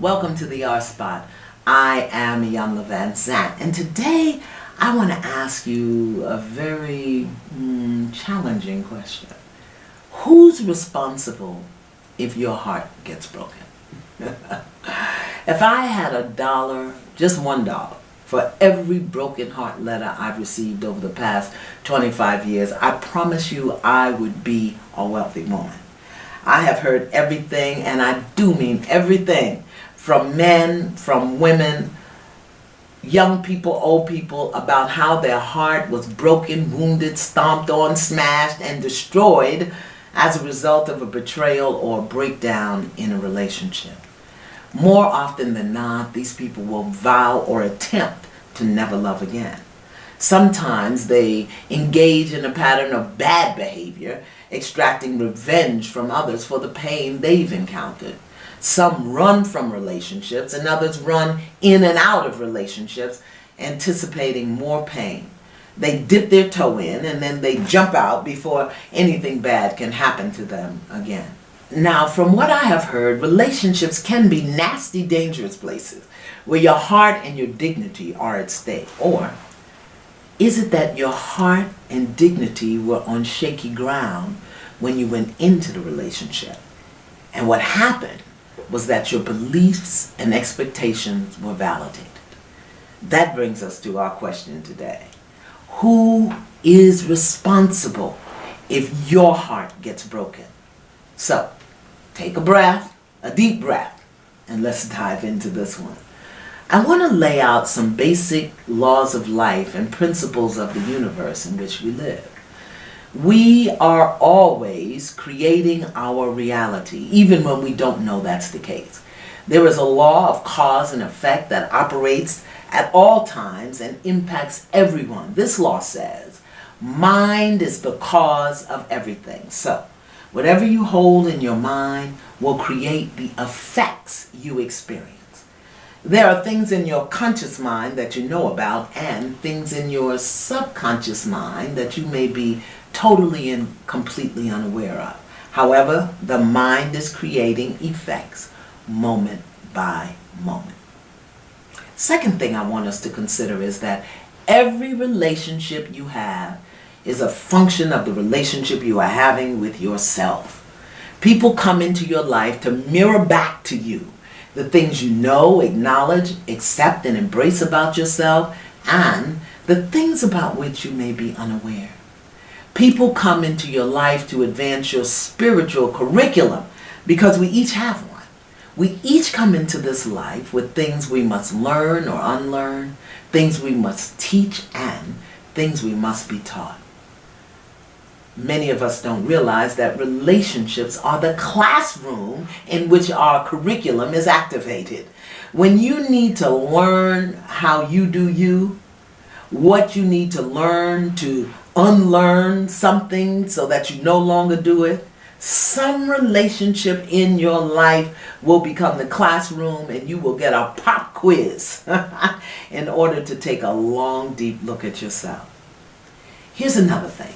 Welcome to the R Spot. I am Iyanla Vanzant, and today I want to ask you a very challenging question. Who's responsible if your heart gets broken? If I had $1, just $1, for every broken heart letter I've received over the past 25 years, I promise you I would be a wealthy woman. I have heard everything, and I do mean everything, from men, from women, young people, old people, about how their heart was broken, wounded, stomped on, smashed, and destroyed as a result of a betrayal or a breakdown in a relationship. More often than not, these people will vow or attempt to never love again. Sometimes they engage in a pattern of bad behavior, extracting revenge from others for the pain they've encountered. Some run from relationships, and others run in and out of relationships, anticipating more pain. They dip their toe in, and then they jump out before anything bad can happen to them again. Now, from what I have heard, relationships can be nasty, dangerous places where your heart and your dignity are at stake. Or is it that your heart and dignity were on shaky ground when you went into the relationship? And what happened was that your beliefs and expectations were validated. That brings us to our question today. Who is responsible if your heart gets broken? So, take a breath, a deep breath, and let's dive into this one. I want to lay out some basic laws of life and principles of the universe in which we live. We are always creating our reality, even when we don't know that's the case. There is a law of cause and effect that operates at all times and impacts everyone. This law says, mind is the cause of everything. So, whatever you hold in your mind will create the effects you experience. There are things in your conscious mind that you know about and things in your subconscious mind that you may be totally and completely unaware of. However, the mind is creating effects moment by moment. Second thing I want us to consider is that every relationship you have is a function of the relationship you are having with yourself. People come into your life to mirror back to you the things you know, acknowledge, accept, and embrace about yourself, and the things about which you may be unaware. People come into your life to advance your spiritual curriculum because we each have one. We each come into this life with things we must learn or unlearn, things we must teach, and things we must be taught. Many of us don't realize that relationships are the classroom in which our curriculum is activated. When you need to learn how you do you, what you need to learn to unlearn something so that you no longer do it, some relationship in your life will become the classroom, and you will get a pop quiz in order to take a long, deep look at yourself. Here's another thing.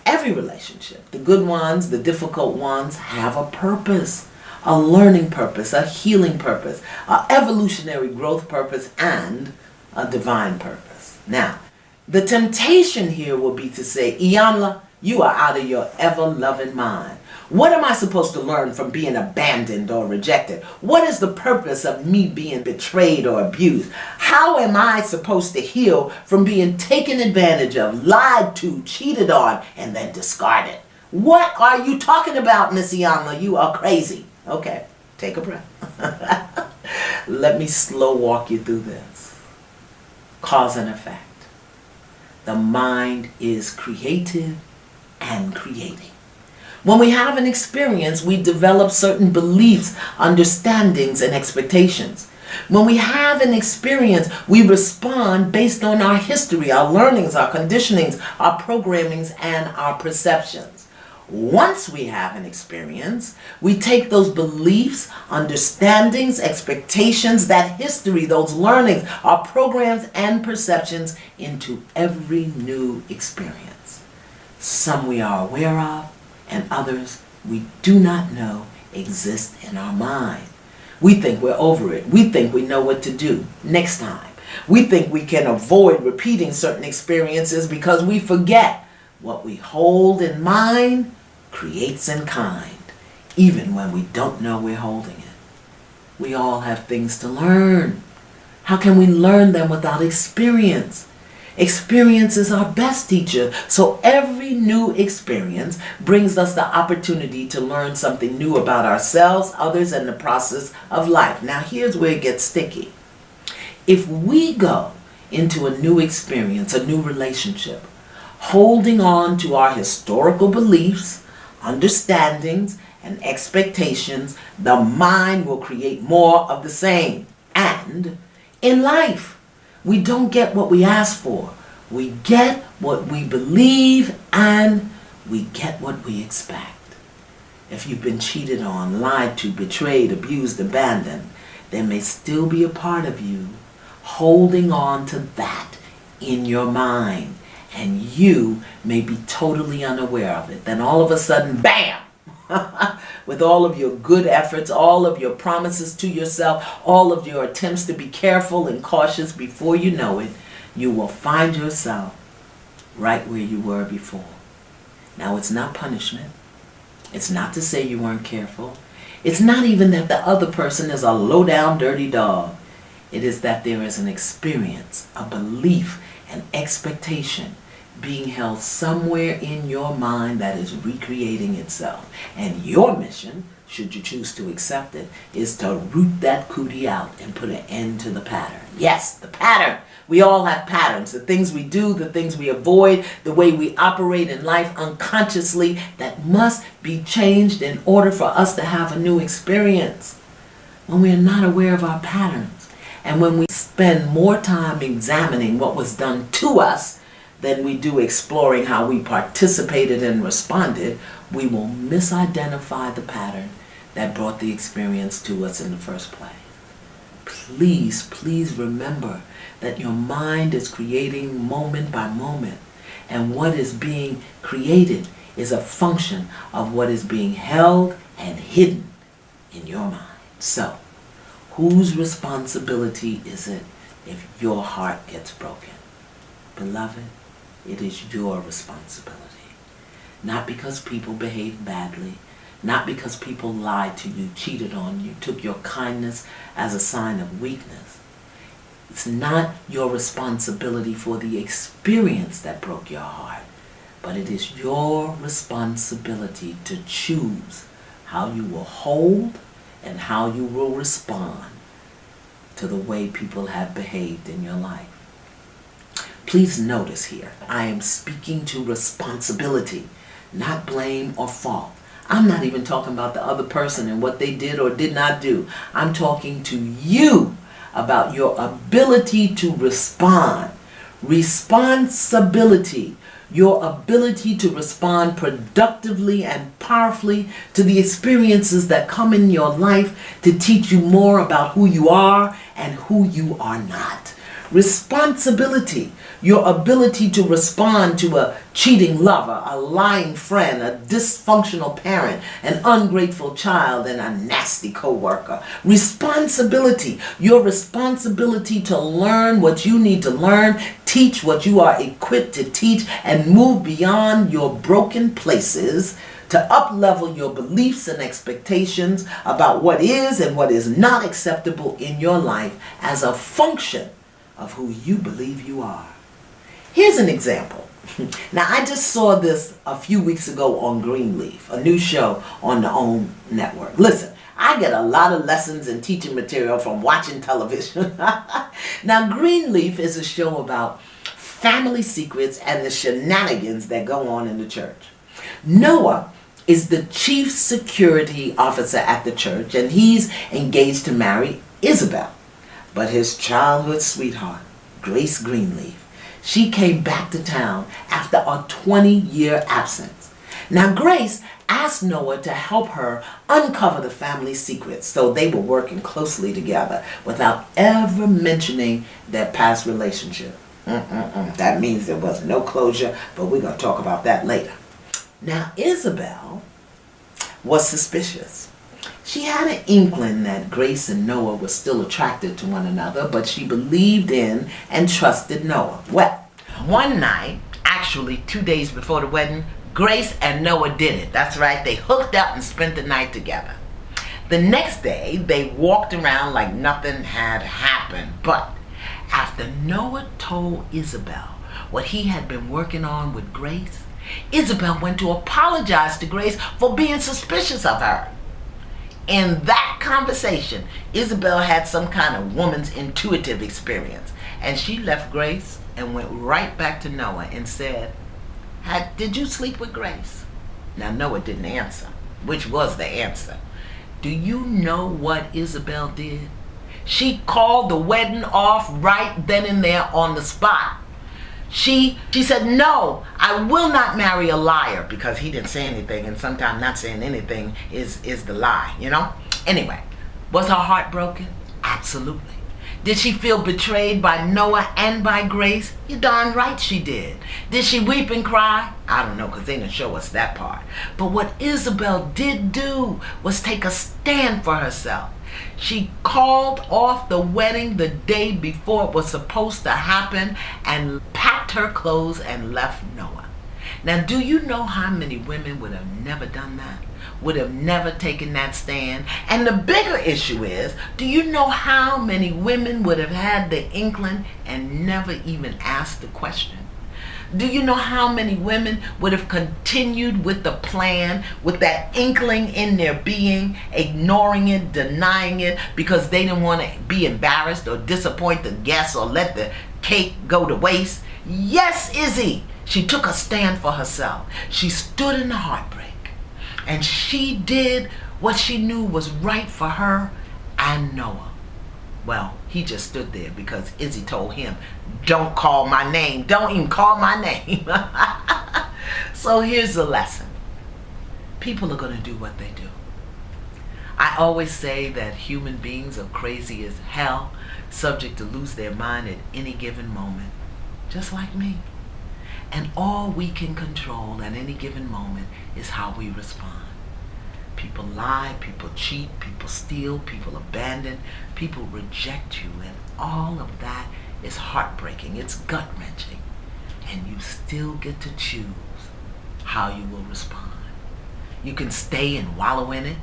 Every relationship, the good ones, the difficult ones, have a purpose, a learning purpose, a healing purpose, an evolutionary growth purpose, and a divine purpose. Now, the temptation here will be to say, Iyanla, you are out of your ever-loving mind. What am I supposed to learn from being abandoned or rejected? What is the purpose of me being betrayed or abused? How am I supposed to heal from being taken advantage of, lied to, cheated on, and then discarded? What are you talking about, Miss Iyanla? You are crazy. Okay, take a breath. Let me slow walk you through this. Cause and effect. The mind is creative and creating. When we have an experience, we develop certain beliefs, understandings, and expectations. When we have an experience, we respond based on our history, our learnings, our conditionings, our programmings, and our perceptions. Once we have an experience, we take those beliefs, understandings, expectations, that history, those learnings, our programs, and perceptions into every new experience. Some we are aware of, and others we do not know exist in our mind. We think we're over it. We think we know what to do next time. We think we can avoid repeating certain experiences because we forget what we hold in mind creates in kind, even when we don't know we're holding it. We all have things to learn. How can we learn them without experience? Experience is our best teacher, so every new experience brings us the opportunity to learn something new about ourselves, others, and the process of life. Now here's where it gets sticky. If we go into a new experience, a new relationship, holding on to our historical beliefs, understandings, and expectations, the mind will create more of the same. And in life, we don't get what we ask for. We get what we believe, and we get what we expect. If you've been cheated on, lied to, betrayed, abused, abandoned, there may still be a part of you holding on to that in your mind, and you may be totally unaware of it. Then all of a sudden, bam! With all of your good efforts, all of your promises to yourself, all of your attempts to be careful and cautious, before you know it, you will find yourself right where you were before. Now, it's not punishment. It's not to say you weren't careful. It's not even that the other person is a low-down, dirty dog. It is that there is an experience, a belief, an expectation being held somewhere in your mind that is recreating itself. And your mission, should you choose to accept it, is to root that cootie out and put an end to the pattern. Yes, the pattern. We all have patterns. The things we do, the things we avoid, the way we operate in life unconsciously, that must be changed in order for us to have a new experience. When we are not aware of our patterns, and when we spend more time examining what was done to us than we do exploring how we participated and responded, we will misidentify the pattern that brought the experience to us in the first place. Please, please remember that your mind is creating moment by moment, and what is being created is a function of what is being held and hidden in your mind. So, whose responsibility is it if your heart gets broken? Beloved, it is your responsibility. Not because people behaved badly, not because people lied to you, cheated on you, took your kindness as a sign of weakness. It's not your responsibility for the experience that broke your heart, but it is your responsibility to choose how you will hold and how you will respond to the way people have behaved in your life. Please notice here, I am speaking to responsibility, not blame or fault. I'm not even talking about the other person and what they did or did not do. I'm talking to you about your ability to respond. Responsibility, your ability to respond productively and powerfully to the experiences that come in your life to teach you more about who you are and who you are not. Responsibility, your ability to respond to a cheating lover, a lying friend, a dysfunctional parent, an ungrateful child, and a nasty coworker. Responsibility, your responsibility to learn what you need to learn, teach what you are equipped to teach, and move beyond your broken places to up-level your beliefs and expectations about what is and what is not acceptable in your life as a function of who you believe you are. Here's an example. Now, I just saw this a few weeks ago on Greenleaf, a new show on the OWN network. Listen, I get a lot of lessons and teaching material from watching television. Now, Greenleaf is a show about family secrets and the shenanigans that go on in the church. Noah is the chief security officer at the church, and he's engaged to marry Isabel. But his childhood sweetheart, Grace Greenleaf, she came back to town after a 20-year absence. Now, Grace asked Noah to help her uncover the family secrets, so they were working closely together without ever mentioning their past relationship. That means there was no closure, but we're going to talk about that later. Now, Isabel was suspicious. She had an inkling that Grace and Noah were still attracted to one another, but she believed in and trusted Noah. Well, one night, actually 2 days before the wedding, Grace and Noah did it. That's right, they hooked up and spent the night together. The next day, they walked around like nothing had happened. But after Noah told Isabel what he had been working on with Grace, Isabel went to apologize to Grace for being suspicious of her. In that conversation, Isabel had some kind of woman's intuitive experience, and she left Grace and went right back to Noah and said, "Did you sleep with Grace?" Now Noah didn't answer, which was the answer. Do you know what Isabel did? She called the wedding off right then and there on the spot. She said, "No, I will not marry a liar," because he didn't say anything, and sometimes not saying anything is the lie, you know? Anyway, was her heart broken? Absolutely. Did she feel betrayed by Noah and by Grace? You're darn right she did. Did she weep and cry? I don't know, because they didn't show us that part. But what Isabel did do was take a stand for herself. She called off the wedding the day before it was supposed to happen and packed her clothes and left Noah. Now, do you know how many women would have never done that? Would have never taken that stand? And the bigger issue is, do you know how many women would have had the inkling and never even asked the question? Do you know how many women would have continued with the plan, with that inkling in their being, ignoring it, denying it, because they didn't want to be embarrassed or disappoint the guests or let the cake go to waste? Yes, Izzy, she took a stand for herself. She stood in the heartbreak, and she did what she knew was right for her and Noah. Well, he just stood there because Izzy told him, "Don't call my name. Don't even call my name." So here's the lesson. People are going to do what they do. I always say that human beings are crazy as hell, subject to lose their mind at any given moment, just like me. And all we can control at any given moment is how we respond. People lie, people cheat, people steal, people abandon, people reject you, and all of that is heartbreaking. It's gut-wrenching. And you still get to choose how you will respond. You can stay and wallow in it,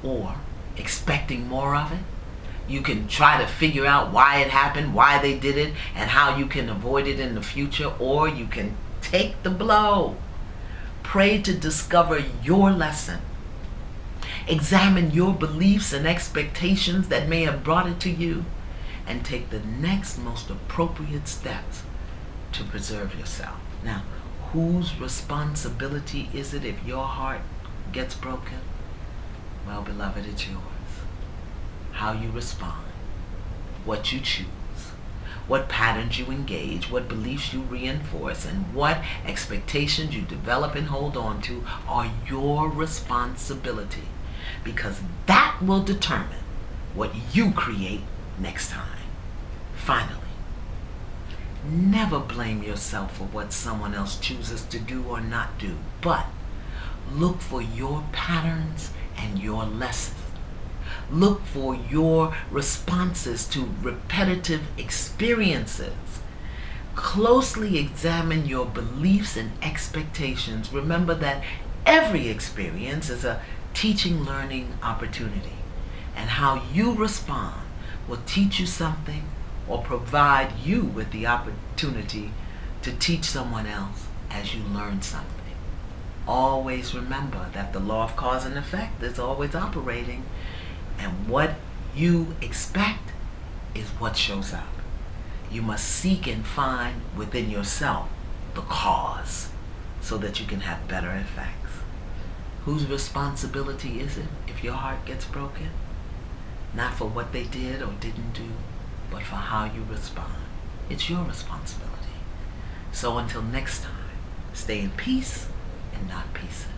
or expecting more of it. You can try to figure out why it happened, why they did it, and how you can avoid it in the future, or you can take the blow. Pray to discover your lesson. Examine your beliefs and expectations that may have brought it to you, and take the next most appropriate steps to preserve yourself. Now, whose responsibility is it if your heart gets broken? Well, beloved, it's yours. How you respond, what you choose, what patterns you engage, what beliefs you reinforce, and what expectations you develop and hold on to are your responsibility, because that will determine what you create next time. Finally, never blame yourself for what someone else chooses to do or not do, but look for your patterns and your lessons. Look for your responses to repetitive experiences. Closely examine your beliefs and expectations. Remember that every experience is a teaching, learning opportunity, and how you respond will teach you something or provide you with the opportunity to teach someone else as you learn something. Always remember that the law of cause and effect is always operating, and what you expect is what shows up. You must seek and find within yourself the cause so that you can have better effects. Whose responsibility is it if your heart gets broken? Not for what they did or didn't do, but for how you respond. It's your responsibility. So until next time, stay in peace and not pieces.